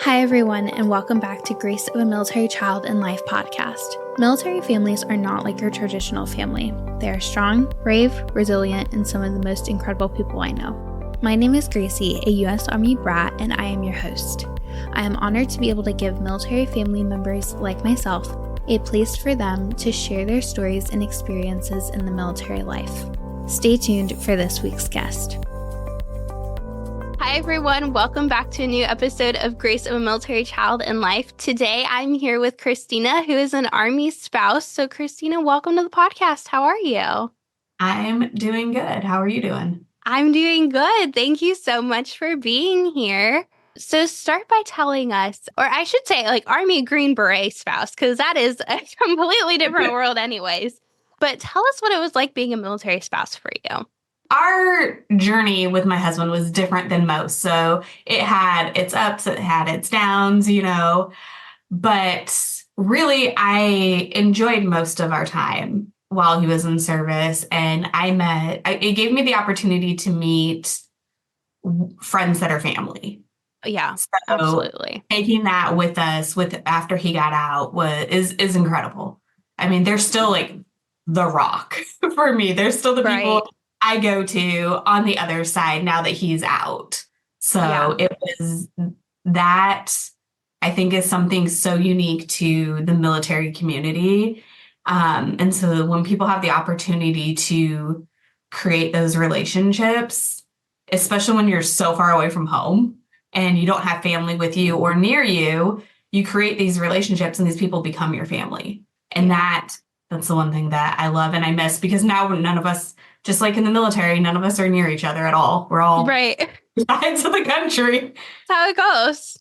Hi, everyone, and welcome back to Grace of a Military Child in Life podcast. Military families are not like your traditional family. They are strong, brave, resilient, and some of the most incredible people I know. My name is Gracie, a U.S. Army brat, and I am your host. I am honored to be able to give military family members like myself a place for them to share their stories and experiences in the military life. Stay tuned for this week's guest. Hi, everyone. Welcome back to a new episode of Grace of a Military Child in Life. Today, I'm here with Christina, who is an Army spouse. So, Christina, welcome to the podcast. How are you? I'm doing good. How are you doing? I'm doing good. Thank you so much for being here. So start by telling us, or I should say like Army Green Beret spouse, because that is a completely different world anyways. But tell us what it was like being a military spouse for you. Our journey with my husband was different than most. So it had its ups, it had its downs, but really I enjoyed most of our time while he was in service. And it gave me the opportunity to meet friends that are family. Yeah, So absolutely. taking that with us after he got out is incredible. I mean, they're still like the rock for me. They're still the people I go to on the other side now that he's out. So It was that I think is something so unique to the military community. And so when people have the opportunity to create those relationships, especially when you're so far away from home and you don't have family with you or near you, you create these relationships and these people become your family. And that's the one thing that I love and I miss, because now none of us, just like in the military, none of us are near each other at all. We're all sides of the country. That's how it goes.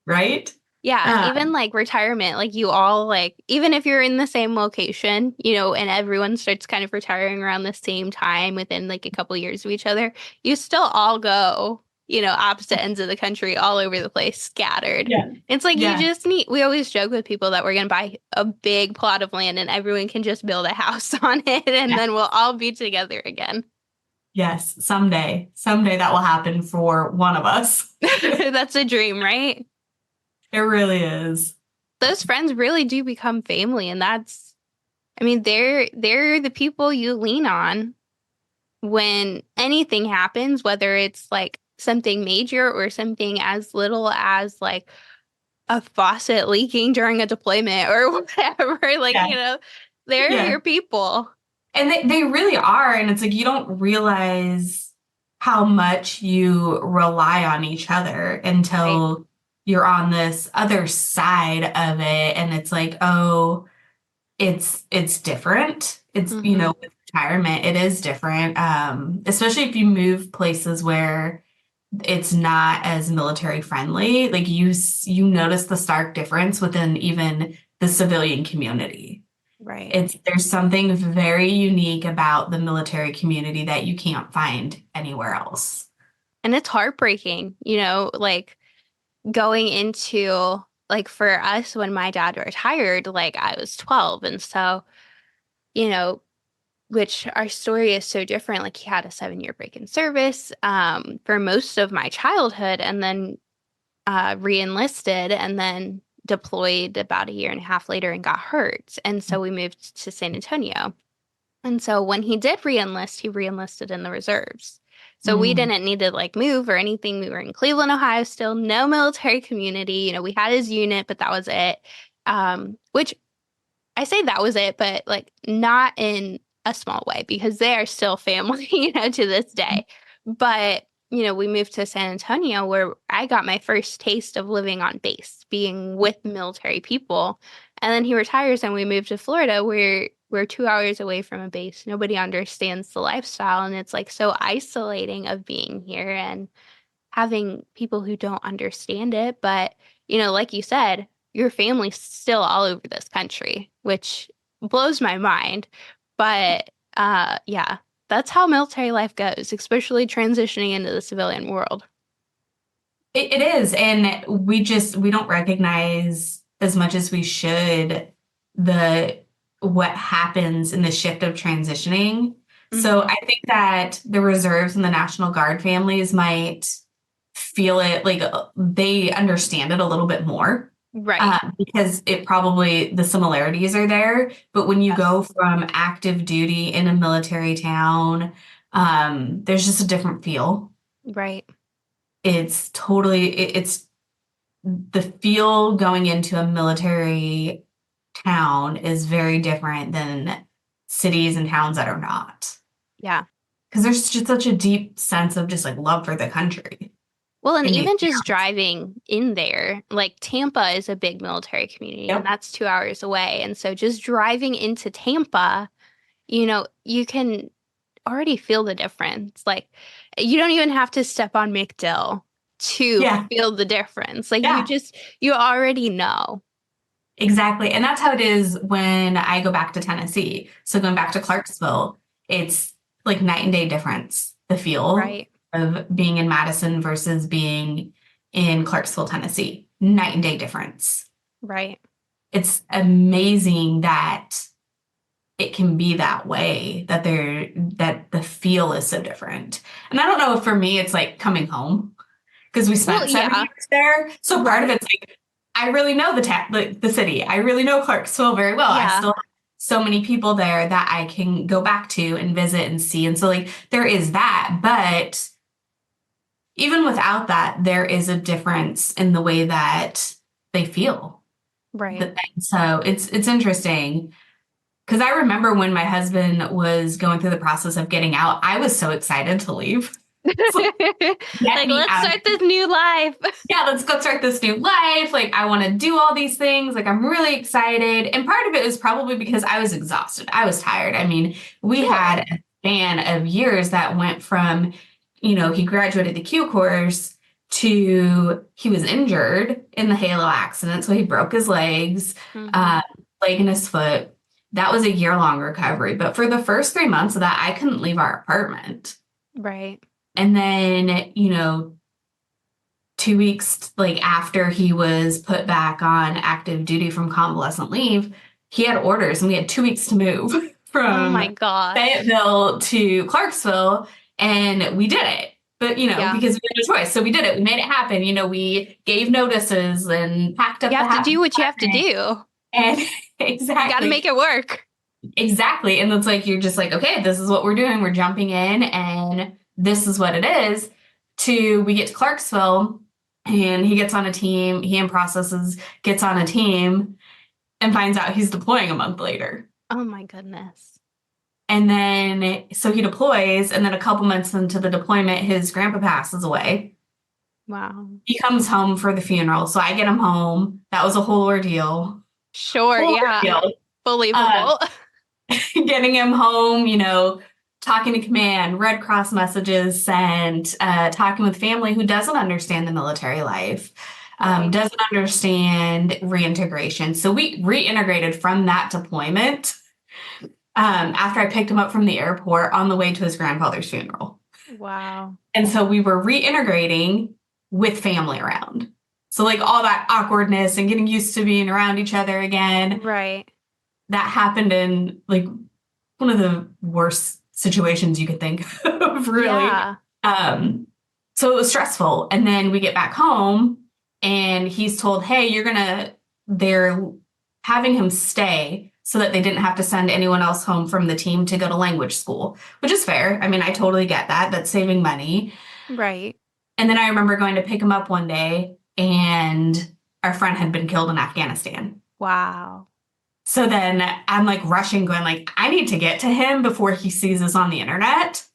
Right? Yeah. Even like retirement, like you all like, even if you're in the same location, and everyone starts kind of retiring around the same time within like a couple years of each other, you still all go, opposite ends of the country, all over the place, scattered. Yeah. It's like you just we always joke with people that we're going to buy a big plot of land and everyone can just build a house on it and then we'll all be together again. Yes, someday that will happen for one of us. That's a dream, right? It really is. Those friends really do become family, and they're the people you lean on when anything happens, whether it's like something major or something as little as like a faucet leaking during a deployment or whatever. They're your people. And they really are. And it's like you don't realize how much you rely on each other until you're on this other side of it. And it's like, oh, it's different. It's, with retirement, it is different. Especially if you move places where it's not as military friendly, like you notice the stark difference within even the civilian community. Right. There's something very unique about the military community that you can't find anywhere else. And it's heartbreaking, like going into, like for us, when my dad retired, like I was 12. And so, which our story is so different. Like he had a 7-year break in service for most of my childhood and then re-enlisted and then deployed about a year and a half later and got hurt. And so we moved to San Antonio. And so when he did re-enlist, he re-enlisted in the reserves. So we didn't need to like move or anything. We were in Cleveland, Ohio still, no military community. We had his unit, but that was it. Which I say that was it, but like not in a small way because they are still family, to this day. But we moved to San Antonio where I got my first taste of living on base, being with military people. And then he retires and we moved to Florida where we're 2 hours away from a base. Nobody understands the lifestyle. And it's like so isolating of being here and having people who don't understand it. But, like you said, your family's still all over this country, which blows my mind. But that's how military life goes, especially transitioning into the civilian world. It is. And we don't recognize as much as we should what happens in the shift of transitioning. So I think that the reserves and the National Guard families might feel it, like they understand it a little bit more. Right. Because it probably the similarities are there. But when you go Yes. from active duty in a military town, there's just a different feel. Right. It's the feel going into a military town is very different than cities and towns that are not. Yeah. Because there's just such a deep sense of just like love for the country Well, and in these even just towns. driving in there, like Tampa is a big military community and Yep. that's 2 hours away. And so just driving into Tampa, you can already feel the difference. Like you don't even have to step on McDill to Yeah. feel the difference. Like Yeah. you already know. Exactly. And that's how it is when I go back to Tennessee. So going back to Clarksville, it's like night and day difference, the feel Right. of being in Madison versus being in Clarksville, Tennessee. Night and day difference. Right. It's amazing that it can be that way, that the feel is so different. And I don't know if for me it's like coming home because we Well, spent 7 yeah. years there. So part of Right. it's like I really know the city. I really know Clarksville very well. I Yeah. still have so many people there that I can go back to and visit and see. And so like there is that, but even without that, there is a difference in the way that they feel. Right. So it's interesting. Because I remember when my husband was going through the process of getting out, I was so excited to leave. It's like, get Like, me let's out. start this new life. Yeah, let's go start this new life. Like, I want to do all these things. Like, I'm really excited. And part of it was probably because I was exhausted. I was tired. I mean, we Sure. had a span of years that went from, he graduated the Q course to he was injured in the Halo accident. So he broke his legs, Hmm. leg and his foot. That was a year-long recovery. But for the first 3 months of that, I couldn't leave our apartment. Right. And then, 2 weeks like after he was put back on active duty from convalescent leave, he had orders and we had 2 weeks to move Oh from my gosh. Fayetteville to Clarksville. And we did it. But, Yeah. because we had no choice. So we did it. We made it happen. We gave notices and packed You up the have to house. do what you have to do. And You got to exactly. make it work. Exactly. And it's like, you're just like, okay, this is what we're doing. We're jumping in and this is what it is. We get to Clarksville and he gets on a team. He in processes gets on a team and finds out he's deploying a month later. Oh my goodness. And then, so he deploys. And then a couple months into the deployment, his grandpa passes away. Wow. He comes home for the funeral. So I get him home. That was a whole ordeal. Sure. Whole Yeah. ordeal. Uh, Believable. getting him home, talking to command, Red Cross messages sent, talking with family who doesn't understand the military life, Right. doesn't understand reintegration. So we reintegrated from that deployment after I picked him up from the airport on the way to his grandfather's funeral. Wow. And so we were reintegrating with family around. So like all that awkwardness and getting used to being around each other again, Right. that happened in like one of the worst situations you could think of, really. Yeah. So it was stressful. And then we get back home and he's told, hey, they're having him stay so that they didn't have to send anyone else home from the team to go to language school, which is fair. I mean, I totally get that. That's saving money. Right. And then I remember going to pick him up one day and our friend had been killed in Afghanistan. Wow. So then I'm like rushing, going like, I need to get to him before he sees this on the internet.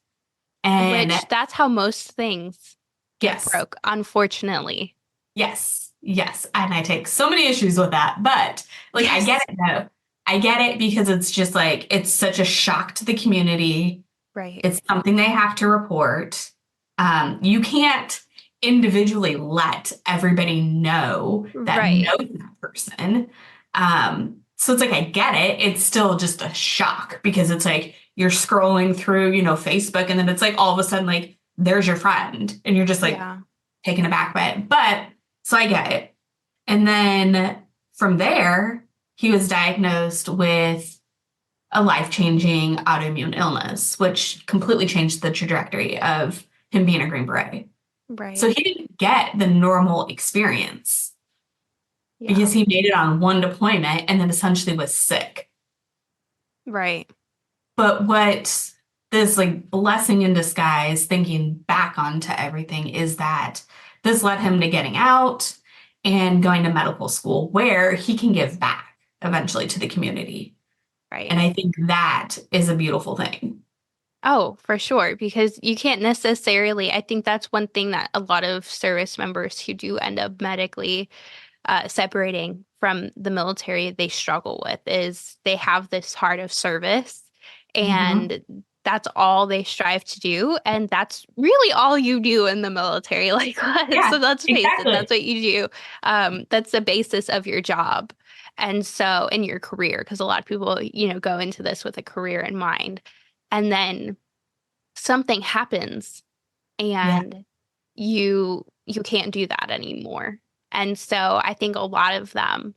And Which that's how most things get yes, broke, unfortunately. yes. And I take so many issues with that. But like, I Yes. get it though. I get it because it's just like, it's such a shock to the community. Right. It's something they have to report. You can't individually let everybody know that Right. knows that person. So it's like, I get it. It's still just a shock because it's like you're scrolling through, Facebook, and then it's like all of a sudden, like, there's your friend, and you're just like Yeah. taken aback by it. But so I get it. And then from there, he was diagnosed with a life-changing autoimmune illness, which completely changed the trajectory of him being a Green Beret. Right. So he didn't get the normal experience Yeah. because he made it on one deployment and then essentially was sick. Right. But what this like blessing in disguise, thinking back onto everything, is that this led him to getting out and going to medical school where he can give back eventually to the community. Right. And I think that is a beautiful thing. Oh, for sure. Because you can't necessarily, I think that's one thing that a lot of service members who do end up medically separating from the military they struggle with is they have this heart of service Hmm. and that's all they strive to do. And that's really all you do in the military. Like, Yeah, so let's face it, exactly. that's what you do. That's the basis of your job. And so in your career, because a lot of people, go into this with a career in mind. And then something happens Yeah, and you can't do that anymore. And so I think a lot of them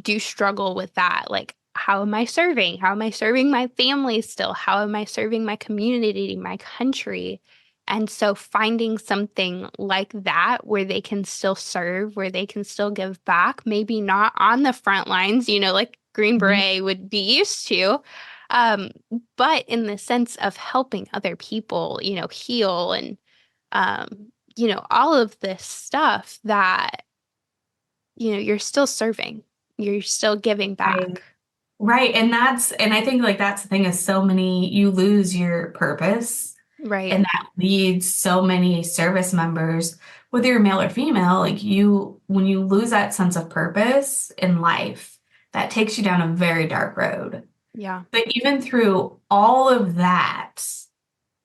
do struggle with that. Like, how am I serving? How am I serving my family still? How am I serving my community, my country? And so finding something like that where they can still serve, where they can still give back, maybe not on the front lines, like Green mhm. Beret would be used to, um, but in the sense of helping other people, heal and all of this stuff that, you're still serving, you're still giving Right. back. Right. And I think like that's the thing is so many, you lose your purpose. Right. And that leads so many service members, whether you're male or female, like when you lose that sense of purpose in life, that takes you down a very dark road. Yeah. But even through all of that,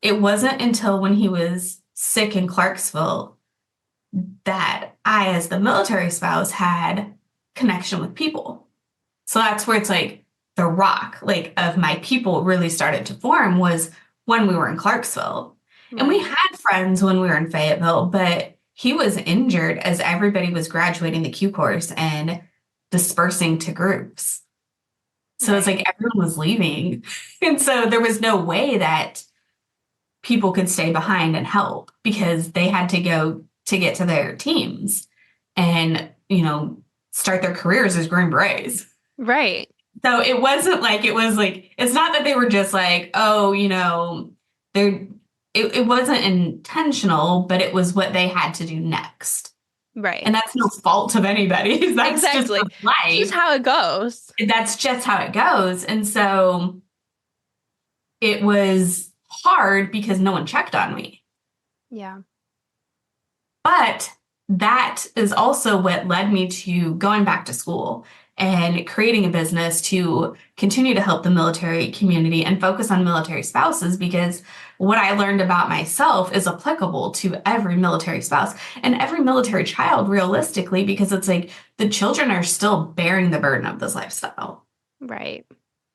it wasn't until when he was sick in Clarksville that I, as the military spouse, had connection with people. So that's where it's like the rock, like of my people really started to form was when we were in Clarksville. And we Right. had friends when we were in Fayetteville, but he was injured as everybody was graduating the Q course and dispersing to groups. So it's Right. like everyone was leaving. And so there was no way that people could stay behind and help because they had to go to get to their teams and, start their careers as Green Berets. Right. So it wasn't like it was like it's not that they were just like, oh, they're it wasn't intentional, but it was what they had to do next. Right. And that's no fault of anybody's. That's just Exactly. It's just life. how it goes. That's just how it goes. And so it was hard because no one checked on me. Yeah. But that is also what led me to going back to school and creating a business to continue to help the military community and focus on military spouses because what I learned about myself is applicable to every military spouse and every military child realistically because it's like the children are still bearing the burden of this lifestyle. Right.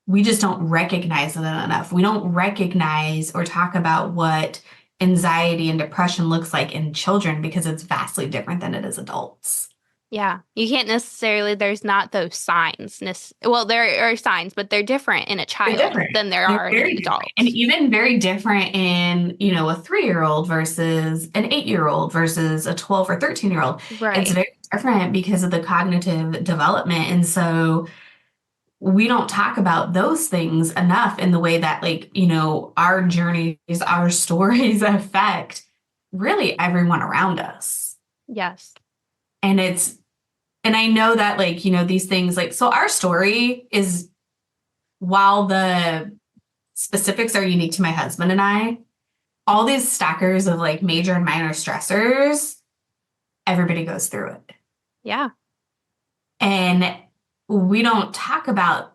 We just don't recognize it enough. We don't recognize or talk about what anxiety and depression looks like in children because it's vastly different than it is adults. Yeah. You can't necessarily, there's not those signs. Well, there are signs, but they're different in a They're child different. than there They're are in an very different. And adult. even very different in, a 3-year-old versus an 8-year-old versus a 12 or 13-year-old. It's Right. very different because of the cognitive development. And so we don't talk about those things enough in the way that like, our journeys, our stories affect really everyone around us. Yes. And and I know that like, these things like, so our story is while the specifics are unique to my husband and I, all these stackers of like major and minor stressors, everybody goes through it. Yeah. And we don't talk about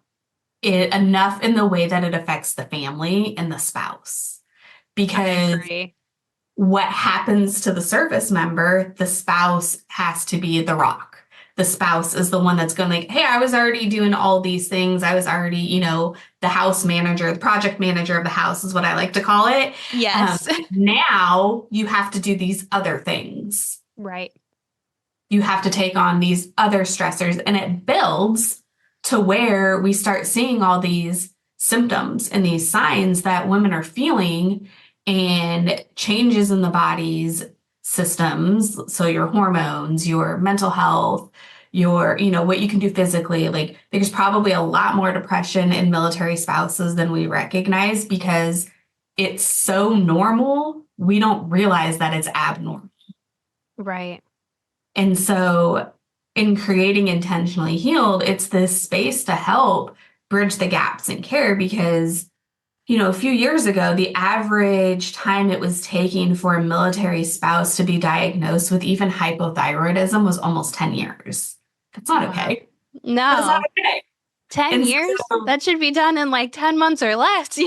it enough in the way that it affects the family and the spouse. I Because agree. what happens to the service member, the spouse has to be the rock. The spouse is the one that's going like, hey, I was already doing all these things. I was already, the house manager, the project manager of the house is what I like to call it. Yes. Now you have to do these other things. Right. You have to take on these other stressors, and it builds to where we start seeing all these symptoms and these signs that women are feeling and changes in the bodies, systems, so your hormones, your mental health, your, what you can do physically. Like there's probably a lot more depression in military spouses than we recognize because it's so normal, we don't realize that it's abnormal. Right. And so in creating Intentionally Healed, it's this space to help bridge the gaps in care because a few years ago, the average time it was taking for a military spouse to be diagnosed with even hypothyroidism was almost 10 years. That's not Wow. okay. That's not No. okay. 10 And years? so, That should be done in like 10 months or less,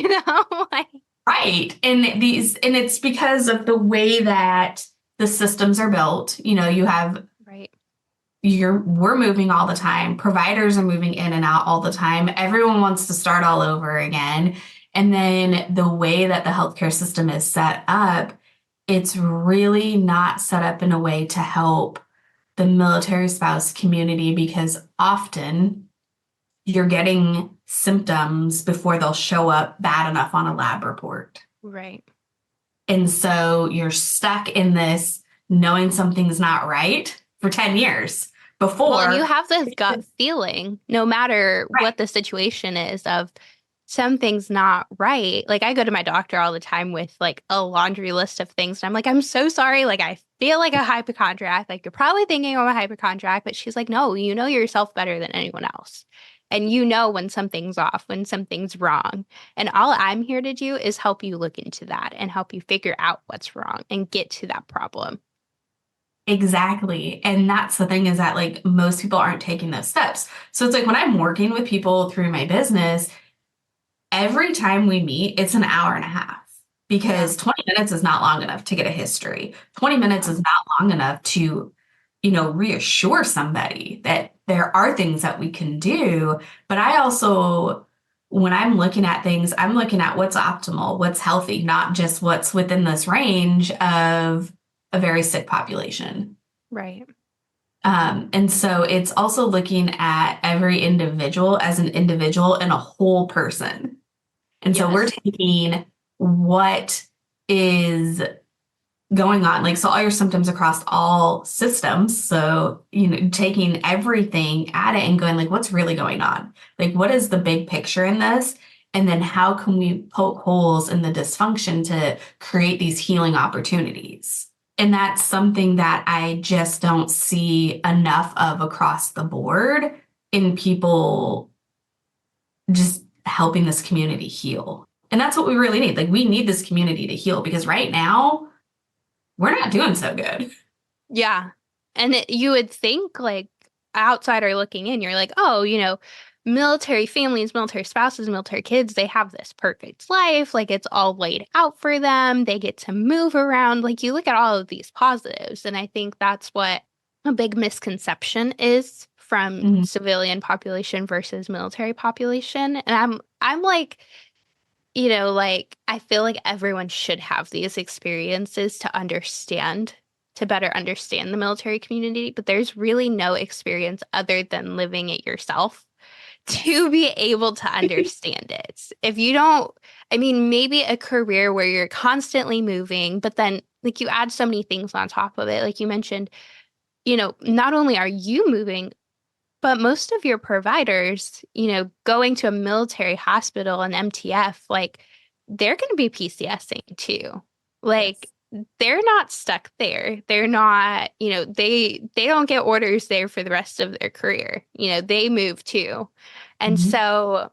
Like, right. And it's because of the way that the systems are built. You have right. we're moving all the time. Providers are moving in and out all the time. Everyone wants to start all over again. And then the way that the healthcare system is set up, it's really not set up in a way to help the military spouse community because often you're getting symptoms before they'll show up bad enough on a lab report. Right. And so you're stuck in this knowing something's not right for 10 years Well, and you before. have this gut feeling, no matter Right. what the situation is, of something's not right. Like, I go to my doctor all the time with like a laundry list of things. And I'm like, I'm so sorry. Like, I feel like a hypochondriac. Like, you're probably thinking I'm a hypochondriac, but she's like, no, you know yourself better than anyone else. And you know when something's off, when something's wrong. And all I'm here to do is help you look into that and help you figure out what's wrong and get to that problem. Exactly. And that's the thing is that like most people aren't taking those steps. So it's like when I'm working with people through my business, every time we meet, it's an hour and a half Yeah. because 20 minutes is not long enough to get a history. 20 minutes is not long enough to, reassure somebody that there are things that we can do. But I also, when I'm looking at things, I'm looking at what's optimal, what's healthy, not just what's within this range of a very sick population. Right. And so it's also looking at every individual as an individual and a whole person. And so we're Yes. taking what is going on, like, so all your symptoms across all systems. So, taking everything at it and going, like, what's really going on? Like, what is the big picture in this? And then how can we poke holes in the dysfunction to create these healing opportunities? And that's something that I just don't see enough of across the board in people just helping this community heal. And that's what we really need. Like, we need this community to heal because right now we're not doing so good. Yeah. And you would think, like, outsider looking in, you're like, oh, military families, military spouses, military kids, they have this perfect life. Like, it's all laid out for them. They get to move around. Like, you look at all of these positives. And I think that's what a big misconception is from Mhm. civilian population versus military population. And I'm like, like, I feel like everyone should have these experiences to better understand the military community, but there's really no experience other than living it yourself Yes. to be able to understand it. If you don't, I mean, maybe a career where you're constantly moving, but then like you add so many things on top of it. Like you mentioned, not only are you moving, but most of your providers, going to a military hospital and MTF, like they're going to be PCSing too. Like Yes. they're not stuck there. They're not, they don't get orders there for the rest of their career. They move too. And Mhm. so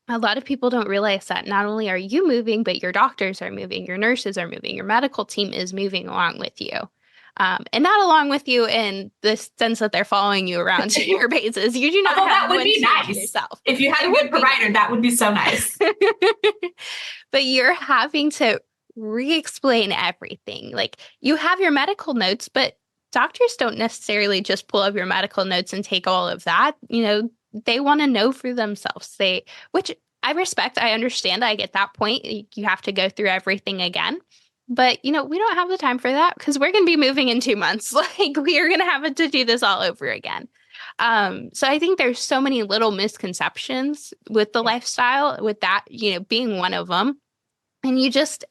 a lot of people don't realize that not only are you moving, but your doctors are moving, your nurses are moving, your medical team is moving along with you. And not along with you in the sense that they're following you around to your bases. You do not Although have that would one be team to nice. yourself. If you had It a good would be provider, nice. that would be so nice. But you're having to re-explain everything. Like you have your medical notes, but doctors don't necessarily just pull up your medical notes and take all of that. They want to know for themselves. Which I respect, I understand, I get that point. You have to go through everything again. But, we don't have the time for that because we're going to be moving in 2 months. Like we are going to have to do this all over again. So I think there's so many little misconceptions with the Yeah. lifestyle, with that, being one of them. And you just,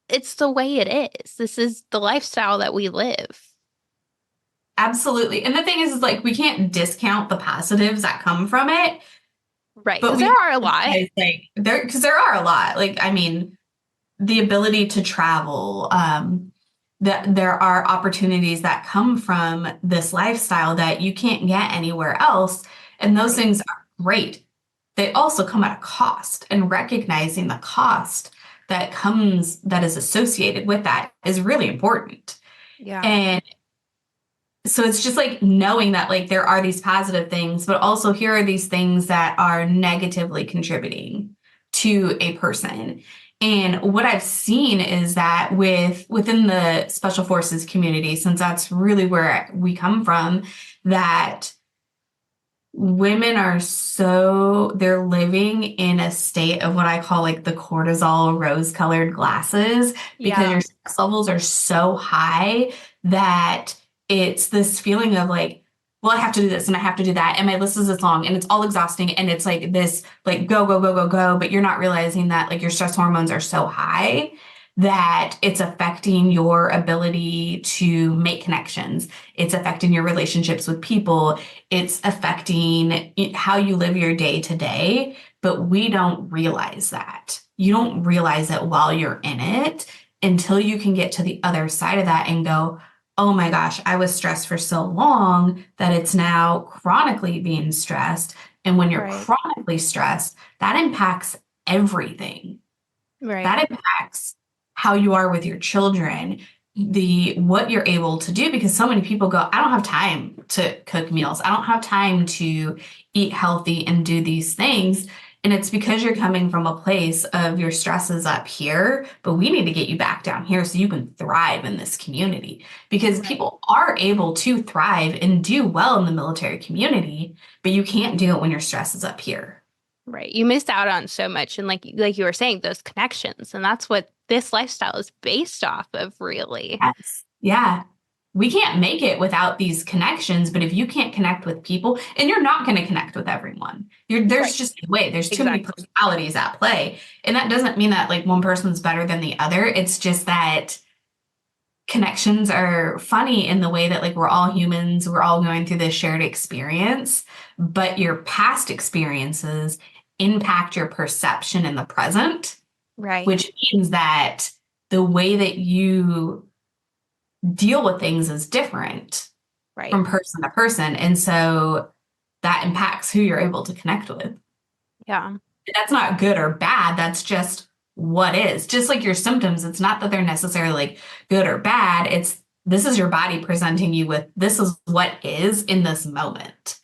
it's the way it is. This is the lifestyle that we live. Absolutely. And the thing is like we can't discount the positives that come from it, Right. but Because we there have are a to lot. realize like there are a lot. Like, I mean, the ability to travel, that there are opportunities that come from this lifestyle that you can't get anywhere else. And those Right. things are great. They also come at a cost, and recognizing the cost that is associated with that is really important. Yeah. And so it's just like knowing that like there are these positive things, but also here are these things that are negatively contributing to a person. And what I've seen is that within the special forces community, since that's really where we come from, that women are they're living in a state of what I call like the cortisol rose-colored glasses because Yeah. your stress levels are so high that it's this feeling of like, well, I have to do this and I have to do that. And my list is this long and it's all exhausting. And it's like this, like, go, go, go, go, go. But you're not realizing that like your stress hormones are so high that it's affecting your ability to make connections. It's affecting your relationships with people. It's affecting how you live your day to day. But we don't realize that. You don't realize it while you're in it until you can get to the other side of that and go, oh my gosh, I was stressed for so long that it's now chronically being stressed. And when you're Right. chronically stressed, that impacts everything. Right. That impacts how you are with your children, the what you're able to do, because so many people go, I don't have time to cook meals. I don't have time to eat healthy and do these things. And it's because you're coming from a place of your stress is up here, but we need to get you back down here so you can thrive in this community. Because Right. people are able to thrive and do well in the military community, but you can't do it when your stress is up here. Right. You missed out on so much. And like you were saying, those connections. And that's what this lifestyle is based off of, really. Yes. Yeah. We can't make it without these connections, but if you can't connect with people, and you're not going to connect with everyone, there's Right. just a way, there's too many Exactly. personalities at play. And that doesn't mean that like one person's better than the other. It's just that connections are funny in the way that like we're all humans, we're all going through this shared experience, but your past experiences impact your perception in the present, Right. which means that the way that you deal with things is different Right. from person to person. And so that impacts who you're able to connect with. Yeah. That's not good or bad. That's just what is. Just like your symptoms, it's not that they're necessarily like good or bad. It's this is your body presenting you with this is what is in this moment.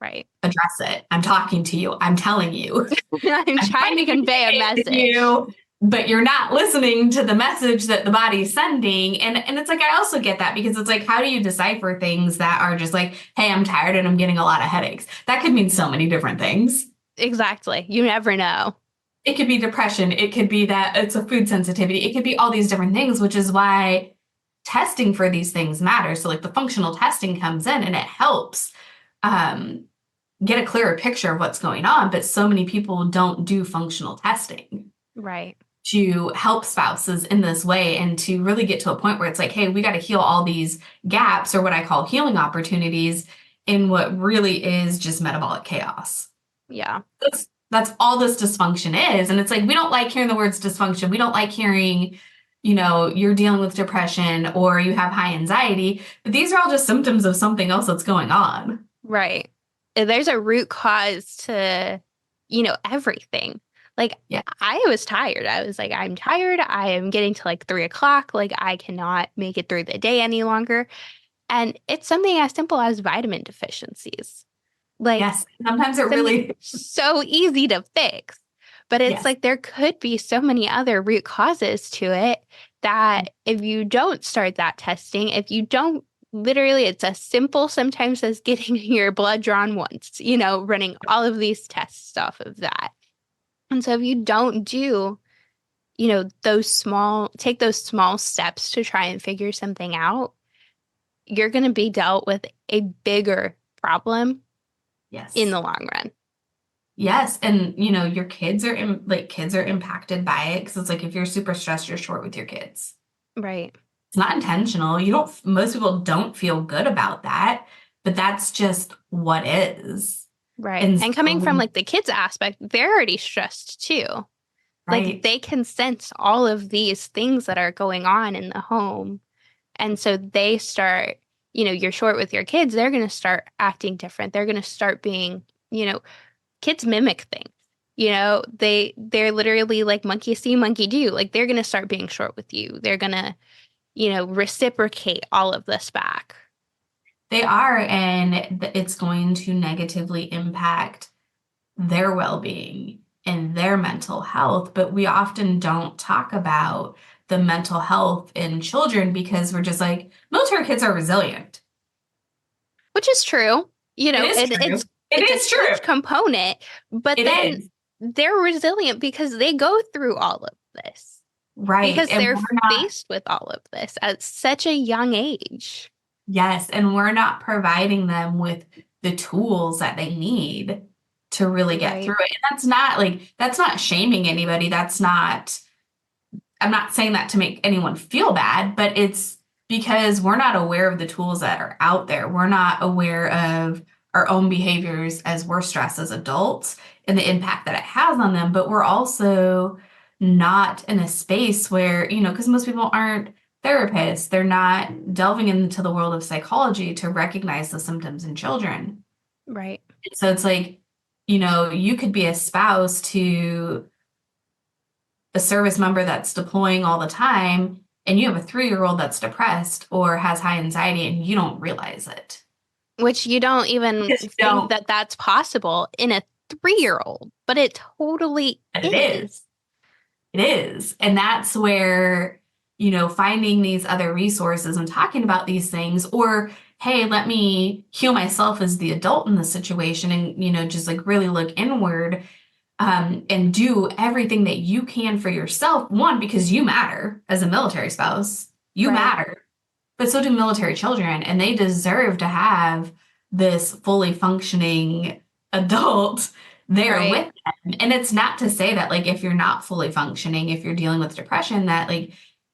Right. Address it. I'm talking to you. I'm telling you. I'm I'm trying trying to to convey a communicate with message. you, but you're not listening to the message that the body's sending. And it's like I also get that because it's like, how do you decipher things that are just like, hey, I'm tired and I'm getting a lot of headaches? That could mean so many different things. Exactly. You never know. It could be depression, it could be that it's a food sensitivity, it could be all these different things, which is why testing for these things matters. So like the functional testing comes in and it helps um, get a clearer picture of what's going on, but so many people don't do functional testing Right. to help spouses in this way and to really get to a point where it's like, hey, we got to heal all these gaps or what I call healing opportunities in what really is just metabolic chaos. Yeah. That's all this dysfunction is. And it's like we don't like hearing the words dysfunction. We don't like hearing, you're dealing with depression or you have high anxiety, but these are all just symptoms of something else that's going on. Right. There's a root cause to, everything. Like, Yeah. I was tired. I was like, I'm tired. I am getting to like 3 o'clock. Like, I cannot make it through the day any longer. And it's something as simple as vitamin deficiencies. Like, Yes. Sometimes it something really, so easy to fix. But it's yes. like there could be so many other root causes to it that if you don't start that testing, if you don't literally, it's as simple sometimes as getting your blood drawn once, running all of these tests off of that. And so if you don't do, take those small steps to try and figure something out, you're going to be dealt with a bigger problem in Yes. the long run. Yes. And your kids are kids are impacted by it because it's like if you're super stressed, you're short with your kids. Right. It's not intentional. You don't, most people don't feel good about that, but that's just what is. Right. And And coming from so, like the kids aspect, they're already stressed too. Like right. they can sense all of these things that are going on in the home. And so they start, you're short with your kids, they're going to start acting different. They're going to start being, you know, kids mimic things. They're literally like monkey see, monkey do. Like they're going to start being short with you. They're going to, reciprocate all of this back. They are, and it's going to negatively impact their well-being and their mental health. But we often don't talk about the mental health in children because we're just like, military kids are resilient. Which is true. It is And true. It it's a is true. huge component, but It then is. they're resilient because they go through all of this, Right. because And they're we're not, faced with all of this at such a young age. yes, and we're not providing them with the tools that they need to really get Right. through it. And that's not shaming anybody. I'm not saying that to make anyone feel bad, but it's because we're not aware of the tools that are out there. We're not aware of our own behaviors as we're stressed as adults and the impact that it has on them. But we're also not in a space where, because most people aren't therapists, they're not delving into the world of psychology to recognize the symptoms in children. Right. So it's like, you could be a spouse to a service member that's deploying all the time and you have a 3-year-old that's depressed or has high anxiety and you don't realize it. Which you don't even Because you think don't, that that's possible in a 3-year-old, but it totally but it is. is. It is. And that's where, finding these other resources and talking about these things, or, hey, let me heal myself as the adult in the situation and, just like really look inward and do everything that you can for yourself. One, because you matter as a military spouse, you Right. matter, but so do military children, and they deserve to have this fully functioning adult there Right. with them. And it's not to say that, like, if you're not fully functioning, if you're dealing with depression, that like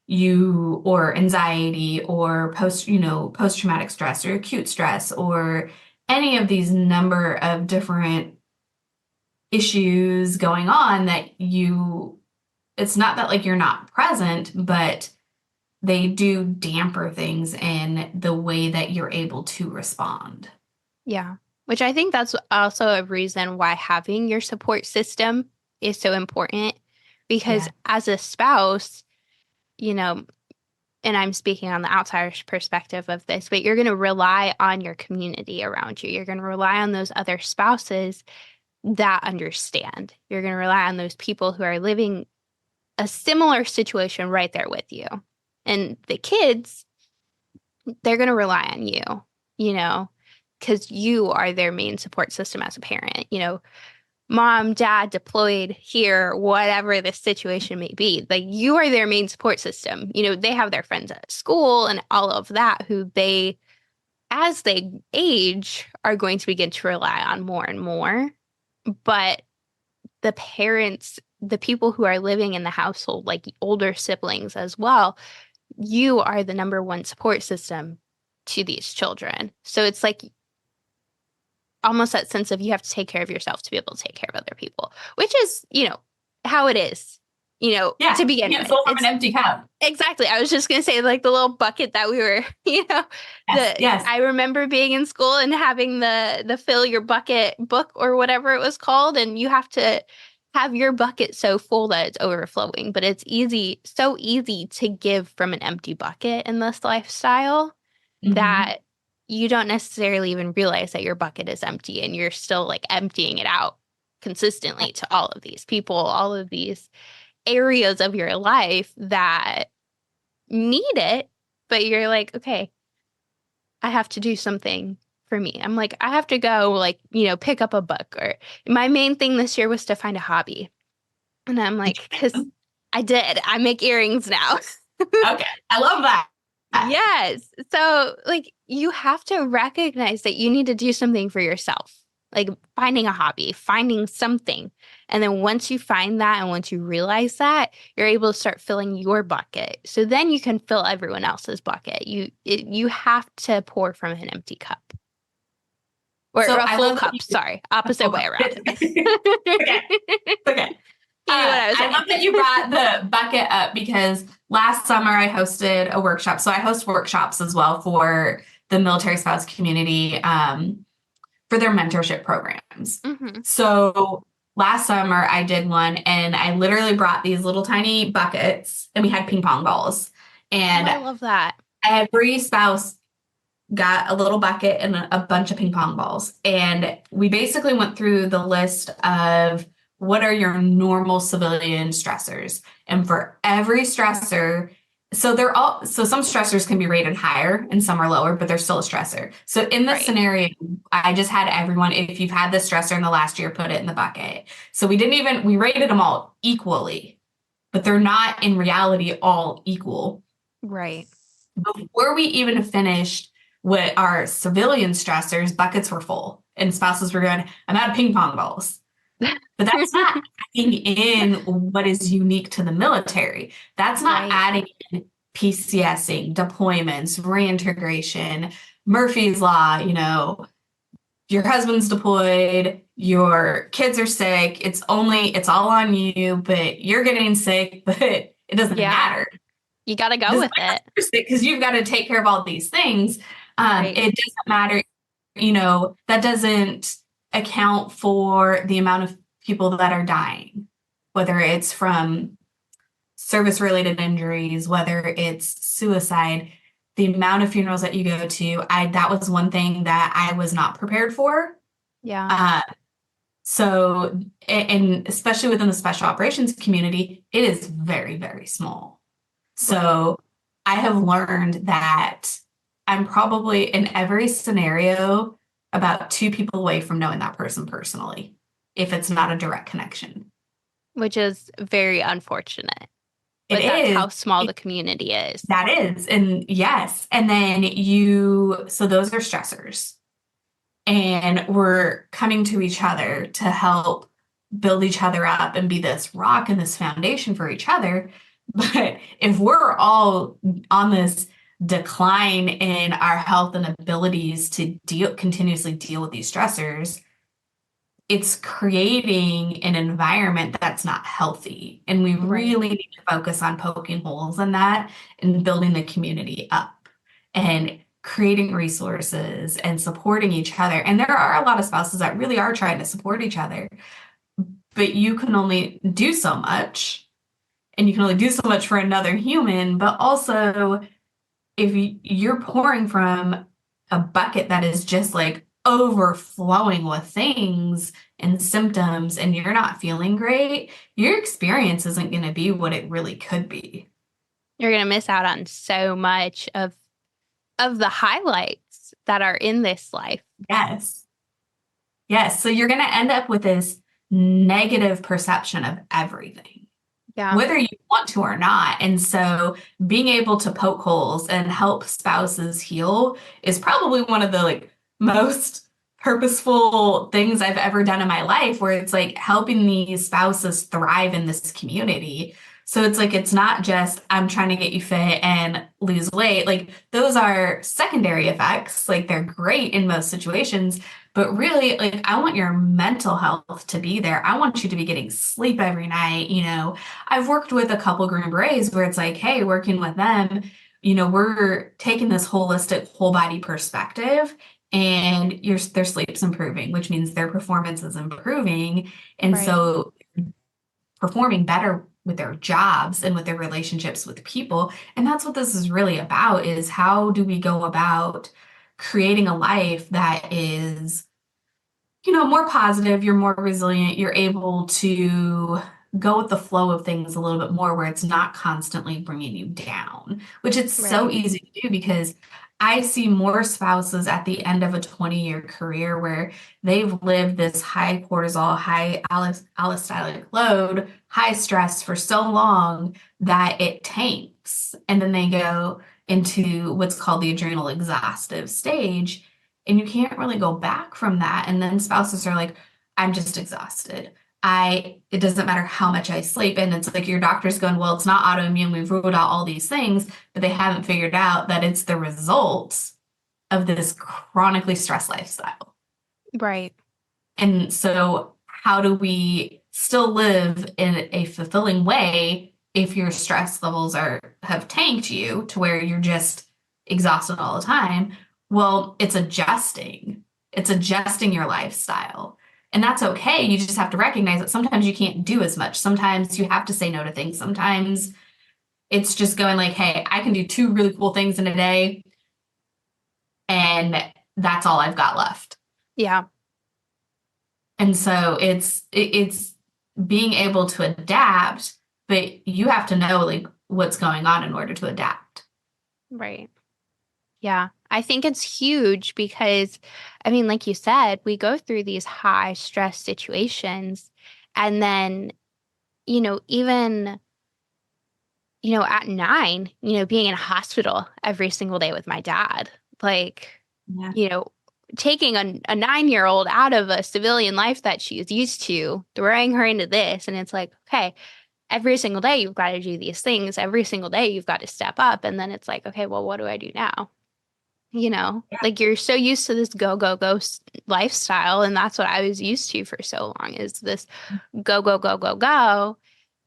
you or anxiety or post-traumatic stress or acute stress or any of these number of different issues going on that it's not that like you're not present, but they do damper things in the way that you're able to respond. Yeah. Which I think that's also a reason why having your support system is so important, because Yeah. as a spouse, you know, and I'm speaking on the outsider's perspective of this, but you're going to rely on your community around you. You're going to rely on those other spouses that understand. You're going to rely on those people who are living a similar situation right there with you. And the kids, they're going to rely on you, you know, because you are their main support system as a parent. Mom, dad deployed here, whatever the situation may be. Like you are their main support system. They have their friends at school and all of that who they, as they age, are going to begin to rely on more and more. But the parents, the people who are living in the household, like older siblings as well, you are the number one support system to these children. So it's like almost that sense of you have to take care of yourself to be able to take care of other people, which is, how it is, Yeah. to begin You can't with. fill from It's an empty cup. exactly. I was just going to say like the little bucket that we were, Yes. Yes. I remember being in school and having the fill your bucket book or whatever it was called. And you have to have your bucket so full that it's overflowing, but it's so easy to give from an empty bucket in this lifestyle Hmm. that you don't necessarily even realize that your bucket is empty and you're still like emptying it out consistently to all of these people, all of these areas of your life that need it, but you're like, okay, I have to do something for me. I'm like, I have to go like, pick up a book, or my main thing this year was to find a hobby. And I'm like, because I did. I make earrings now. Okay. I love that. Yes. So like you have to recognize that you need to do something for yourself. like finding a hobby, finding something. And then once you find that and once you realize that, you're able to start filling your bucket. So then you can fill everyone else's bucket. You have to pour from an empty cup. Or So a I full love that cup, sorry. Opposite way around. Okay. Okay. You knew what I was I saying. love that you brought the bucket up because last summer I hosted a workshop. So I host workshops as well for the military spouse community for their mentorship programs. Hmm. So last summer I did one and I literally brought these little tiny buckets and we had ping pong balls. Oh, And I love that. every spouse got a little bucket and a bunch of ping pong balls. And we basically went through the list of what are your normal civilian stressors. And for every stressor, so some stressors can be rated higher and some are lower, but they're still a stressor. So in this Right. scenario, I just had everyone, if you've had this stressor in the last year, put it in the bucket. So we rated them all equally, but they're not in reality all equal. Right. Before we even finished with our civilian stressors, buckets were full and spouses were going, I'm out of ping pong balls. But that's not adding in what is unique to the military. That's not Right. adding in PCSing, deployments, reintegration, Murphy's Law, your husband's deployed, your kids are sick, it's all on you, but you're getting sick, but it doesn't Yeah. matter You got to go with it. because you've got to take care of all these things. Right. It doesn't matter, that doesn't account for the amount of people that are dying, whether it's from service related injuries, whether it's suicide, the amount of funerals that you go to. That was one thing that I was not prepared for. Yeah. Uh, so, and especially within the special operations community, it is very, very small. Right. So I have learned that I'm probably in every scenario about two people away from knowing that person personally, if it's not a direct connection. Which is very unfortunate. It But that's is. how small the community is. That is. And yes. And then so those are stressors. And we're coming to each other to help build each other up and be this rock and this foundation for each other. But if we're all on this decline in our health and abilities to continuously deal with these stressors, it's creating an environment that's not healthy. And we Right. really need to focus on poking holes in that and building the community up and creating resources and supporting each other. And there are a lot of spouses that really are trying to support each other, but you can only do so much and you can only do so much for another human. But also, if you're pouring from a bucket that is just like overflowing with things and symptoms and you're not feeling great, your experience isn't going to be what it really could be. You're going to miss out on so much of the highlights that are in this life. Yes. Yes. So you're going to end up with this negative perception of everything, Yeah. whether you want to or not. And so being able to poke holes and help spouses heal is probably one of the most purposeful things I've ever done in my life, where it's like helping these spouses thrive in this community. So it's like, it's not just I'm trying to get you fit and lose weight. Like those are secondary effects. Like they're great in most situations, but really like I want your mental health to be there. I want you to be getting sleep every night. I've worked with a couple Green Berets where it's like, hey, working with them, we're taking this holistic whole body perspective and their sleep's improving, which means their performance is improving. And Right. so performing better with their jobs and with their relationships with people. And that's what this is really about, is how do we go about creating a life that is, more positive, you're more resilient, you're able to go with the flow of things a little bit more where it's not constantly bringing you down, which it's so Right. easy to do because I see more spouses at the end of a 20-year career where they've lived this high cortisol, high allosteric load, high stress for so long that it tanks. And then they go into what's called the adrenal exhaustive stage. And you can't really go back from that. And then spouses are like, I'm just exhausted. It doesn't matter how much I sleep. And it's like your doctor's going, well, it's not autoimmune. We've ruled out all these things, but they haven't figured out that it's the results of this chronically stressed lifestyle. Right. And so how do we still live in a fulfilling way if your stress levels have tanked you to where you're just exhausted all the time? Well, it's adjusting. It's adjusting your lifestyle. And that's okay. You just have to recognize that sometimes you can't do as much. Sometimes you have to say no to things. Sometimes it's just going like, hey, I can do two really cool things in a day, and that's all I've got left. Yeah. And so it's being able to adapt, but you have to know like what's going on in order to adapt. Right. Yeah. I think it's huge because, I mean, like you said, we go through these high stress situations and then, even, at 9, being in a hospital every single day with my dad, like, Yeah. taking a 9-year-old out of a civilian life that she's used to, throwing her into this. And it's like, okay, every single day you've got to do these things. Every single day you've got to step up. And then it's like, okay, well, what do I do now? Like you're so used to this go, go, go lifestyle. And that's what I was used to for so long is this go, go, go, go, go.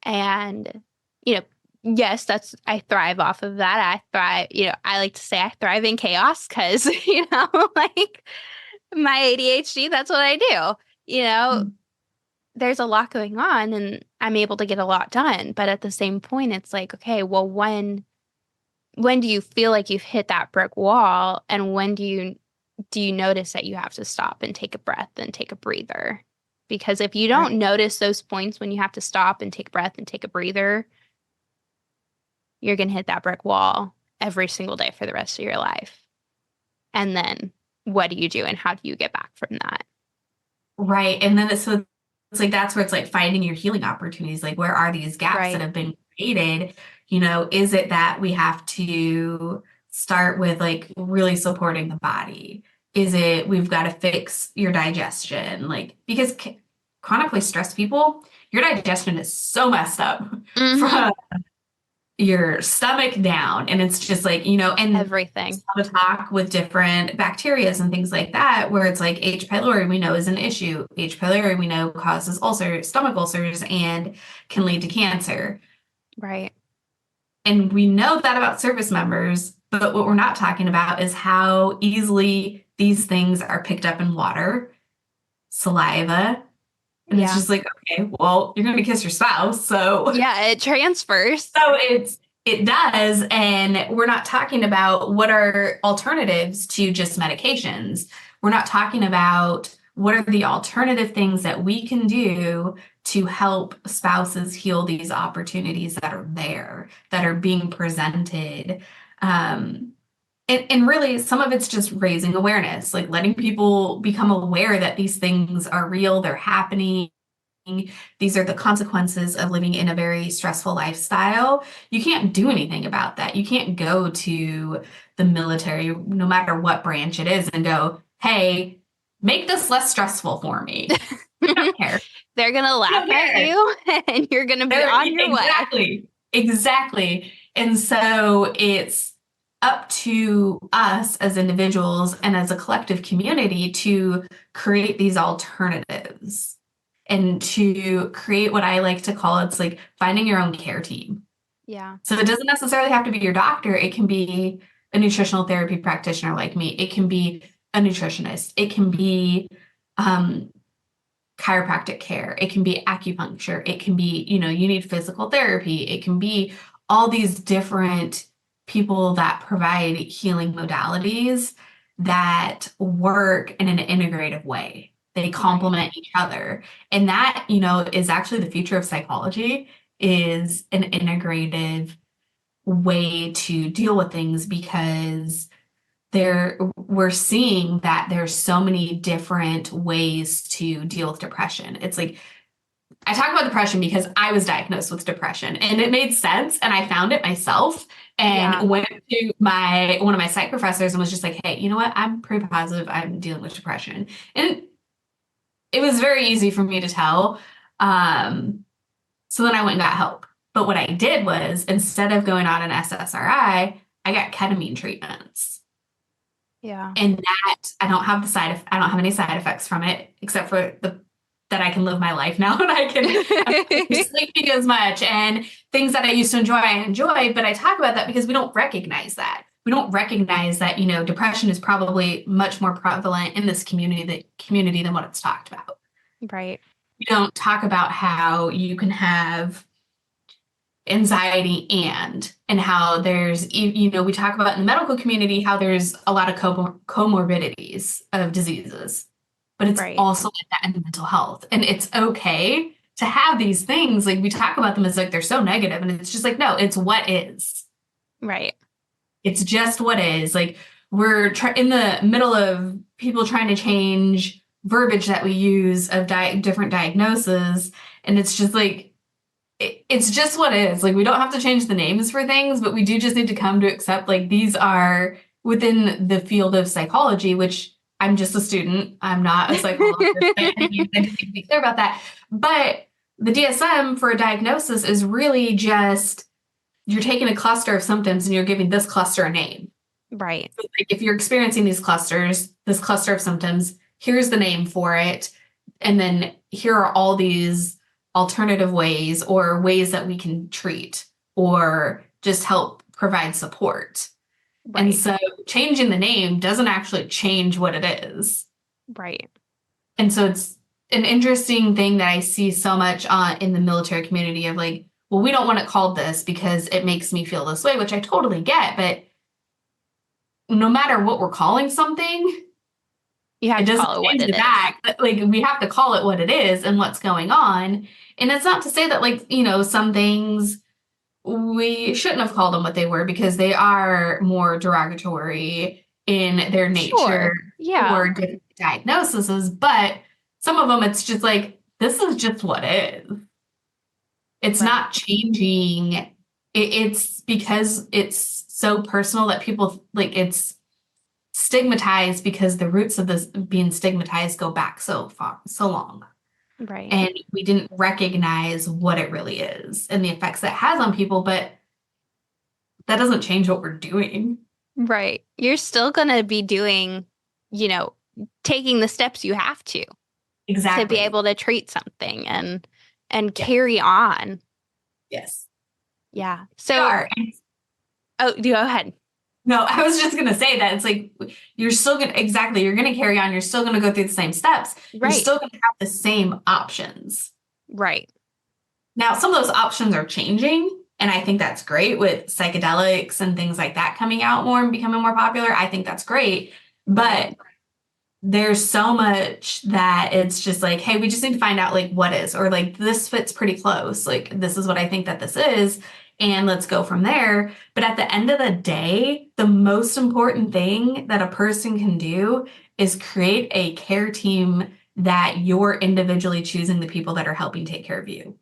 And, you know, yes, I thrive off of that. I thrive, I like to say I thrive in chaos because, like my ADHD, that's what I do. There's a lot going on and I'm able to get a lot done. But at the same point, it's like, okay, well, when do you feel like you've hit that brick wall? And when do you notice that you have to stop and take a breath and take a breather? Because if you don't notice those points when you have to stop and take a breath and take a breather, you're going to hit that brick wall every single day for the rest of your life. And then what do you do and how do you get back from that? Right. And then it's like that's where it's like finding your healing opportunities. Like, where are these gaps that have been created? Is it that we have to start with like really supporting the body? Is it we've got to fix your digestion? Like, because chronically stressed people, your digestion is so messed up from your stomach down. And it's just like, and everything. To talk with different bacterias and things like that, where it's like H. pylori we know is an issue. H. pylori we know causes ulcers, stomach ulcers, and can lead to cancer. Right. And we know that about service members, but what we're not talking about is how easily these things are picked up in water, saliva. And it's just like, okay, well, you're going to kiss your spouse. So yeah, it transfers. So it does. And we're not talking about what are alternatives to just medications. We're not talking about what are the alternative things that we can do to help spouses heal these opportunities that are there, that are being presented. And really, some of it's just raising awareness, like letting people become aware that these things are real, they're happening. These are the consequences of living in a very stressful lifestyle. You can't do anything about that. You can't go to the military, no matter what branch it is, and go, hey, make this less stressful for me. I don't care. They're going to laugh at you and you're going to be on your way. Exactly. And so it's up to us as individuals and as a collective community to create these alternatives and to create what I like to call it's like finding your own care team. Yeah. So it doesn't necessarily have to be your doctor. It can be a nutritional therapy practitioner like me. It can be a nutritionist. It can be chiropractic care. It can be acupuncture. It can be, you need physical therapy. It can be all these different people that provide healing modalities that work in an integrative way. They complement each other. And that, is actually the future of psychology, is an integrative way to deal with things, because we're seeing that there's so many different ways to deal with depression. It's like, I talk about depression because I was diagnosed with depression and it made sense and I found it myself. Yeah. and went to one of my psych professors and was just like, hey, you know what? I'm pretty positive I'm dealing with depression. And it was very easy for me to tell. So then I went and got help. But what I did was instead of going on an SSRI, I got ketamine treatments. Yeah. And that I don't have any side effects from it except for the that I can live my life now and I'm not sleeping as much and things that I used to enjoy, I enjoy, but I talk about that because we don't recognize that. We don't recognize that, depression is probably much more prevalent in this community than what it's talked about. Right. We don't talk about how you can have anxiety and how there's we talk about in the medical community how there's a lot of comorbidities of diseases, but it's Right. also like that in the mental health, and it's okay to have these things. Like we talk about them as like they're so negative, and it's just like, no, it's what is. Right. It's just what is. Like we're in the middle of people trying to change verbiage that we use of different diagnoses, and it's just like it's just what it is. Like we don't have to change the names for things, but we do just need to come to accept like these are within the field of psychology, which I'm just a student. I'm not a psychologist. I need to be clear about that. But the DSM for a diagnosis is really just you're taking a cluster of symptoms and you're giving this cluster a name. Right. So, like, if you're experiencing these clusters, this cluster of symptoms, here's the name for it. And then here are all these alternative ways or ways that we can treat or just help provide support. And Right. so changing the name doesn't actually change what it is. Right. And so it's an interesting thing that I see so much in the military community of like, well, we don't want it called this because it makes me feel this way, which I totally get. But no matter what we're calling something, You have it to doesn't call it what change it the is. fact that like we have to call it what it is and what's going on. And it's not to say that like, some things we shouldn't have called them what they were because they are more derogatory in their nature Sure. Yeah. or different diagnoses, but some of them it's just like this is just what it is. It's Right. not changing. It's because it's so personal that people like it's stigmatized because the roots of this being stigmatized go back so far, so long. Right. And we didn't recognize what it really is and the effects that has on people, but that doesn't change what we're doing. Right. You're still going to be doing, you know, taking the steps you have to be Exactly. able to treat something and Yeah. carry on. Yes. Yeah. We So, are. oh, go ahead. No, I was just going to say that it's like you're still going to, exactly, you're going to carry on. You're still going to go through the same steps. You're Right. still going to have the same options. Right. Now, some of those options are changing, and I think that's great with psychedelics and things like that coming out more and becoming more popular. I think that's great. But there's so much that it's just like, hey, we just need to find out like what is, or like this fits pretty close. Like this is what I think that this is, and let's go from there. But at the end of the day, the most important thing that a person can do is create a care team that you're individually choosing the people that are helping take care of you.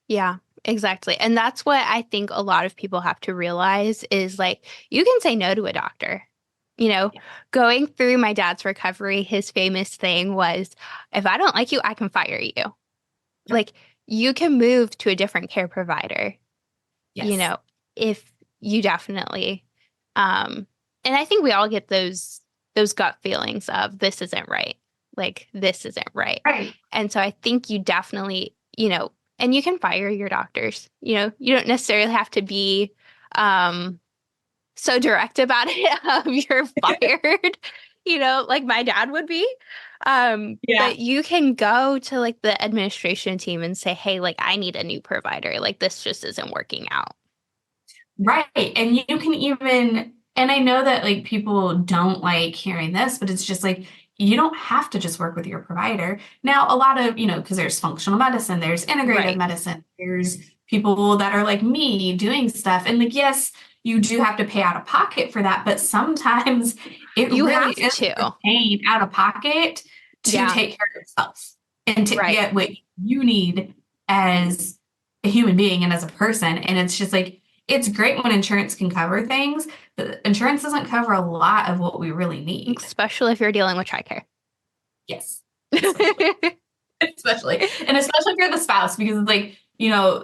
Yeah, exactly. And that's what I think a lot of people have to realize is like, you can say no to a doctor. You know, going through my dad's recovery, his famous thing was, if I don't like you, I can fire you. Like, you can move to a different care provider, Yes. if you definitely, and I think we all get those gut feelings of this isn't right. Like, this isn't right. Right. And so I think you definitely, and you can fire your doctors. You don't necessarily have to be so direct about it. You're fired, like my dad would be. Yeah. But you can go to like the administration team and say, hey, like I need a new provider. Like this just isn't working out. Right. And you can even, and I know that like people don't like hearing this, but it's just like, you don't have to just work with your provider. Now, a lot of, because there's functional medicine, there's integrative Right. medicine, there's people that are like me doing stuff. And like, yes, you do have to pay out of pocket for that, but sometimes it You really have is to. paying out of pocket to Yeah. take care of yourself and to Right. get what you need as a human being and as a person. And it's just like, it's great when insurance can cover things, but insurance doesn't cover a lot of what we really need. Especially if you're dealing with TRICARE. Yes. Especially if you're the spouse, because it's like,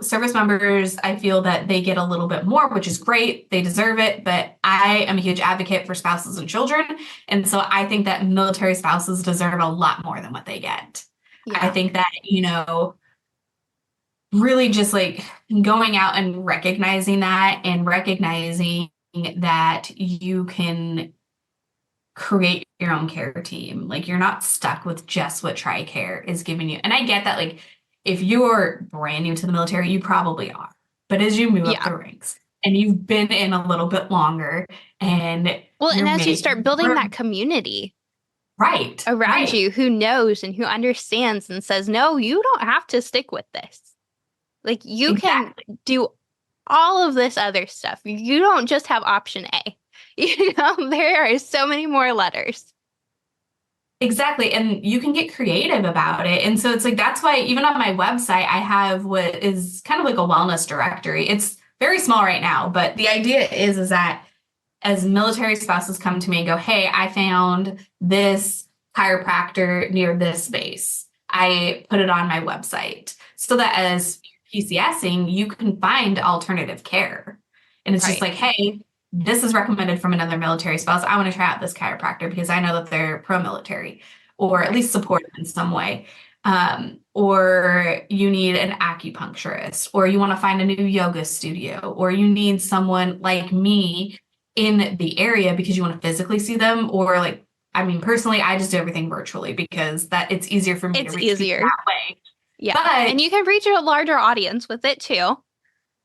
service members, I feel that they get a little bit more, which is great. They deserve it. But I am a huge advocate for spouses and children. And so I think that military spouses deserve a lot more than what they get. Yeah. I think that, really just like going out and recognizing that and recognizing that you can create your own care team. Like, you're not stuck with just what TRICARE is giving you. And I get that, like, if you're brand new to the military, you probably are. But as you move up the ranks and you've been in a little bit longer and as you start building that community around you who knows and who understands and says, no, you don't have to stick with this. Like, you can do all of this other stuff. You don't just have option A. There are so many more letters. Exactly. And you can get creative about it. And so it's like, that's why even on my website, I have what is kind of like a wellness directory. It's very small right now, but the idea is that as military spouses come to me and go, hey, I found this chiropractor near this base, I put it on my website so that as PCSing, you can find alternative care. And it's just like, hey, this is recommended from another military spouse. I want to try out this chiropractor because I know that they're pro-military or at least supportive in some way. Or you need an acupuncturist, or you want to find a new yoga studio, or you need someone like me in the area because you want to physically see them. Or like, I mean, personally, I just do everything virtually because it's easier for me to reach people that way. Yeah. And you can reach a larger audience with it too.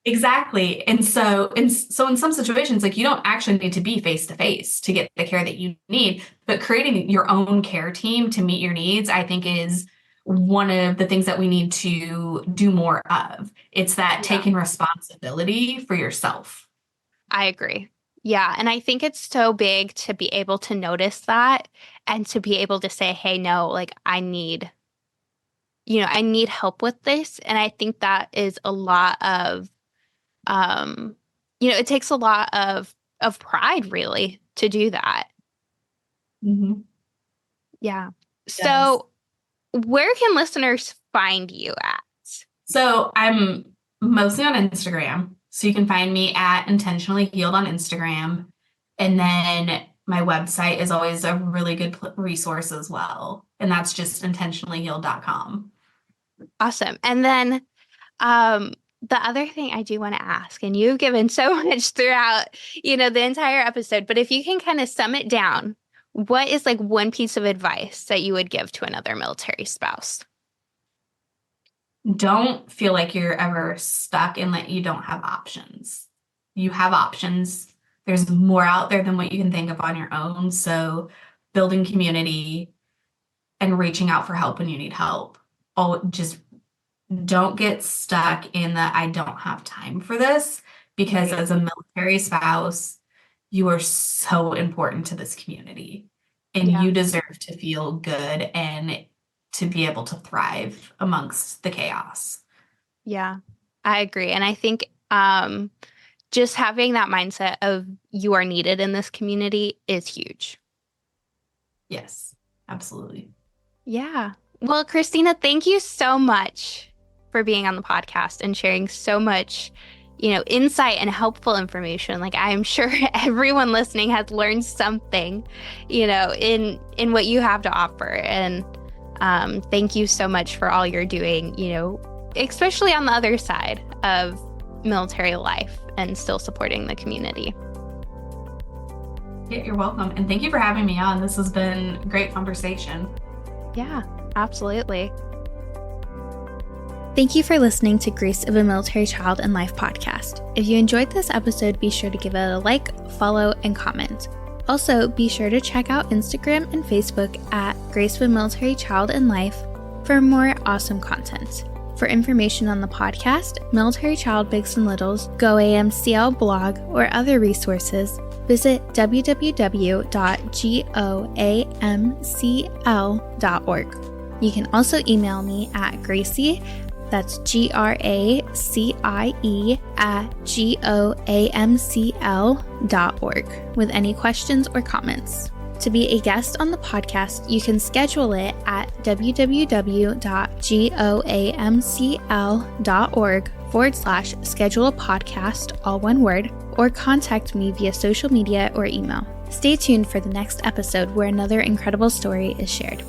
Exactly. And so in some situations, like, you don't actually need to be face-to-face to get the care that you need, but creating your own care team to meet your needs, I think, is one of the things that we need to do more of. It's that taking responsibility for yourself. I agree. Yeah. And I think it's so big to be able to notice that and to be able to say, hey, no, like, I need help with this. And I think that is a lot of it takes a lot of pride, really, to do that. Mm-hmm. Yeah. Yes. So where can listeners find you at? So I'm mostly on Instagram. So you can find me at Intentionally Healed on Instagram. And then my website is always a really good resource as well. And that's just intentionallyhealed.com. Awesome. And then the other thing I do want to ask, and you've given so much throughout, the entire episode, but if you can kind of sum it down, what is like one piece of advice that you would give to another military spouse? Don't feel like you're ever stuck and that you don't have options. You have options. There's more out there than what you can think of on your own. So building community and reaching out for help when you need help. Just don't get stuck in that I don't have time for this, because as a military spouse, you are so important to this community, and you deserve to feel good and to be able to thrive amongst the chaos. Yeah, I agree. And I think just having that mindset of you are needed in this community is huge. Yes, absolutely. Yeah. Well, Christina, thank you so much for being on the podcast and sharing so much, insight and helpful information. Like, I'm sure everyone listening has learned something, in what you have to offer. And thank you so much for all you're doing, especially on the other side of military life and still supporting the community. Yeah, you're welcome. And thank you for having me on. This has been a great conversation. Yeah, absolutely. Thank you for listening to Grace of a Military Child and Life podcast. If you enjoyed this episode, be sure to give it a like, follow, and comment. Also, be sure to check out Instagram and Facebook at Grace of a Military Child and Life for more awesome content. For information on the podcast, Military Child Bigs and Littles, GoAMCL blog, or other resources, visit www.goamcl.org. You can also email me at Gracie That's gracie@goamcl.org with any questions or comments. To be a guest on the podcast, you can schedule it at www.goamcl.org/schedule a podcast, all one word, or contact me via social media or email. Stay tuned for the next episode where another incredible story is shared.